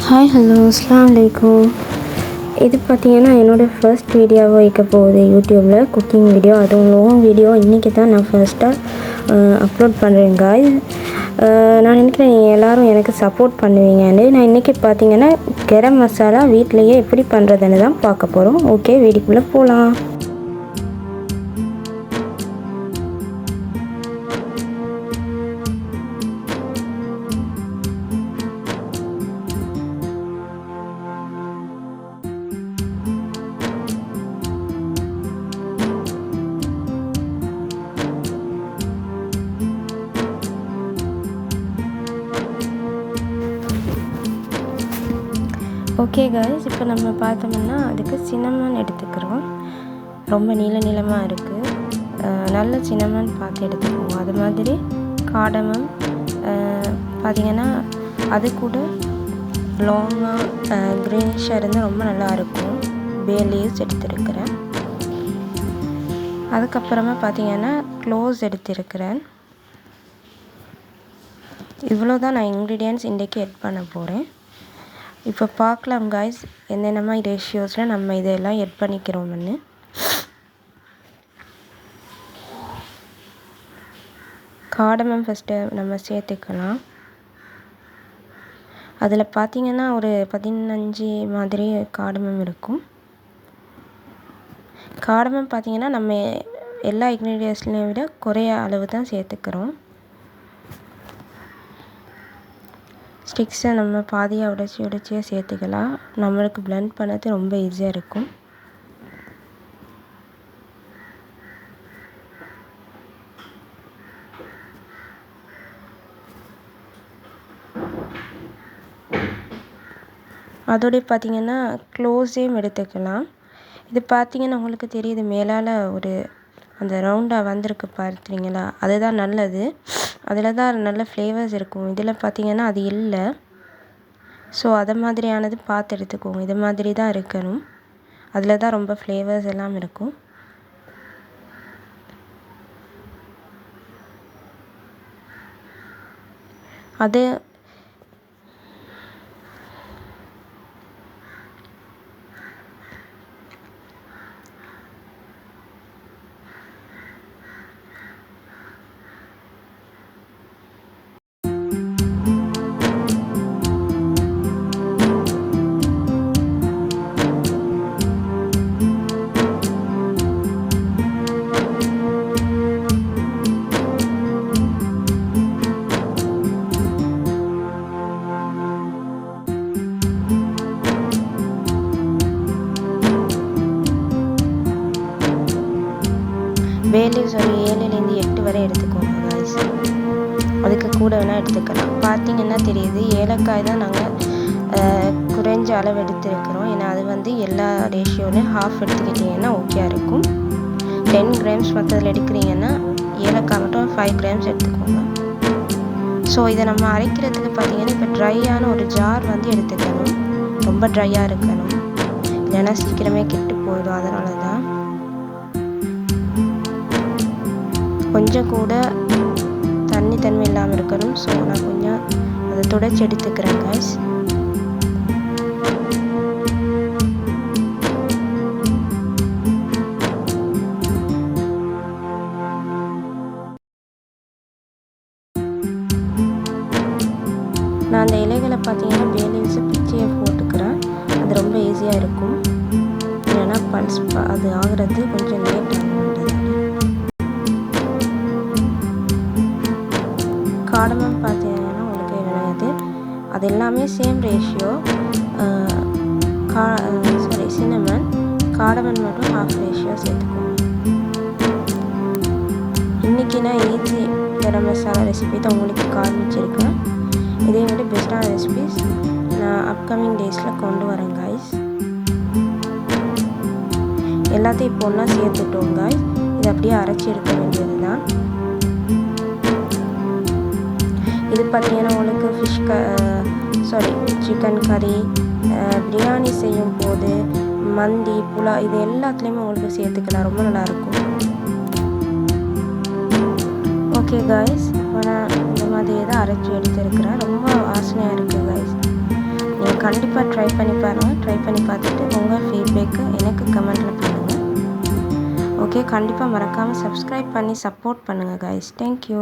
Hi hello அஸ்ஸலாமு அலைக்கும். இது பார்த்திங்கன்னா என்னோடய ஃபர்ஸ்ட் வீடியோவாக வைக்க போகுது யூடியூப்பில் குக்கிங் வீடியோ. அதுவும் லாங் வீடியோ இன்றைக்கி தான் நான் ஃபர்ஸ்ட்டாக அப்லோட் பண்ணுறேன் காய்ஸ். நான் நினைக்கிறேன் நீங்கள் எல்லோரும் எனக்கு சப்போர்ட் பண்ணுவீங்கன்னு. நான் இன்றைக்கி பார்த்திங்கன்னா கரம் மசாலா வீட்டிலையே எப்படி பண்ணுறதுன்னு தான் பார்க்க போகிறோம். ஓகே, வீடியோக்குள்ளே போகலாம். ஓகே காய்ஸ், இப்போ நம்ம பார்த்தோம்னா அதுக்கு சின்னமன் எடுத்துக்கிறோம். ரொம்ப நீளமாக இருக்குது, நல்ல சின்னமன் பார்த்து எடுத்துக்குவோம். அது மாதிரி காடமம் பார்த்திங்கன்னா அது கூட லாங்காக க்ரீனிஷாக இருந்து ரொம்ப நல்லா இருக்கும். பே லீவ்ஸ் எடுத்துருக்கிறேன். அதுக்கப்புறமா பார்த்திங்கன்னா க்ளோஸ் எடுத்திருக்கிறேன். இவ்வளோ தான் நான் இன்க்ரீடியன்ட்ஸ் இன்றைக்கி எட் பண்ண போகிறேன். இப்போ பார்க்கலாம் காய்ஸ் என்னென்ன மாதிரி ரேஷியோஸில் நம்ம இதெல்லாம் எட் பண்ணிக்கிறோம்னு. காடமம் ஃபஸ்ட்டு நம்ம சேர்த்துக்கலாம். அதில் பார்த்திங்கன்னா ஒரு 15 மாதிரி காடமம் இருக்கும். காடமம் பார்த்திங்கன்னா நம்ம எல்லா இன்க்ரீடியன்ட்ஸ்லையும் விட குறைய அளவு தான் சேர்த்துக்கிறோம். ஸ்டிக்ஸை நம்ம பாதியாக உடைச்சியே சேர்த்துக்கலாம். நம்மளுக்கு பிளெண்ட் பண்ணது ரொம்ப ஈஸியாக இருக்கும். அதோடய பார்த்திங்கன்னா க்ளோஸையும் எடுத்துக்கலாம். இது பார்த்திங்கன்னா உங்களுக்கு தெரியுது மேலால் ஒரு அந்த ரவுண்டாக வந்திருக்கு பார்த்துறீங்களா, அதுதான் நல்லது. அதில் தான் நல்ல ஃப்ளேவர்ஸ் இருக்கும். இதில் பார்த்திங்கன்னா அது இல்லை. ஸோ அதை மாதிரியானது பார்த்து எடுத்துக்கோங்க. இது மாதிரி தான் இருக்கணும். அதில் தான் ரொம்ப ஃப்ளேவர்ஸ் எல்லாம் இருக்கும். அது பே லீவ்ஸ் ஒரு 7லேருந்து 8 வரை எடுத்துக்கோங்க காய்ஸ். அதுக்கு கூட வேணால் எடுத்துக்கலாம். பார்த்திங்கன்னா தெரியுது ஏலக்காய் தான் நாங்கள் குறைஞ்ச அளவு எடுத்துருக்கிறோம். ஏன்னா அது வந்து எல்லா ரேஷியோலையும் ஹாஃப் எடுத்துக்கிட்டிங்கன்னா ஓகே இருக்கும். 10 கிராம்ஸ் மற்றதில் எடுக்கிறீங்கன்னா ஏலக்காய் மட்டும் 5 கிராம்ஸ் எடுத்துக்கோங்க. ஸோ இதை நம்ம அரைக்கிறதுக்கு பார்த்திங்கன்னா இப்போ ட்ரையான ஒரு ஜார் வந்து எடுத்துக்கணும். ரொம்ப ட்ரையாக இருக்கணும், இல்லைன்னா சீக்கிரமே கெட்டு போயிடும். அதனால தான் கொஞ்சம் கூட தன்மை இல்லாமல் இருக்கணும். ஸோ நான் கொஞ்சம் அதை துடைச்சி எடுத்துக்கிறேன் காய்ஸ். நான் அந்த இலைகளை பார்த்தீங்கன்னா பே லீவ்ஸை பிச்சியை போட்டுக்கிறேன். அது ரொம்ப ஈஸியாக இருக்கும். இல்லைன்னா பல்ஸ் அது ஆகிறது கொஞ்சம் லேட் ஆகும்ன்றதால. காடமம் பார்த்தீங்கன்னா உங்களுக்கு விளையாது. அது எல்லாமே சேம் ரேஷியோ. சின்னமன் காடமன் மட்டும் ஹாஃப் ரேஷியோ சேர்த்துக்கோங்க. இன்றைக்கி நான் ஈஸி கரம் மசாலா ரெசிபி தான் உங்களுக்கு காமிச்சிருக்கேன். இதே விட பெஸ்ட்டான ரெசிபிஸ் நான் அப்கமிங் டேஸில் கொண்டு வரேன் காய்ஸ். எல்லாத்தையும் இப்போ ஒன்றா சேர்த்துட்டோம் காய்ஸ். இதை அப்படியே அரைச்சி எடுக்க வேண்டியது தான். இது பார்த்திங்கன்னா உங்களுக்கு சிக்கன் கறி, பிரியாணி செய்யும் போது, மந்தி, புலா இது எல்லாத்துலேயுமே உங்களுக்கு சேர்த்துக்கலாம். ரொம்ப நல்லாயிருக்கும். ஓகே காய்ஸ், இப்போ நான் இந்த மாதிரி தான் அரைச்சி எடுத்துருக்கிறேன். ரொம்ப வாசனையாக இருக்குது காய்ஸ். நீங்கள் கண்டிப்பாக ட்ரை பண்ணி பாருங்கள். ட்ரை பண்ணி பார்த்துட்டு உங்கள் ஃபீட்பேக்கு எனக்கு கமெண்ட்டில் பண்ணுங்கள். ஓகே, கண்டிப்பாக மறக்காமல் சப்ஸ்கிரைப் பண்ணி சப்போர்ட் பண்ணுங்கள் கைஸ். தேங்க்யூ.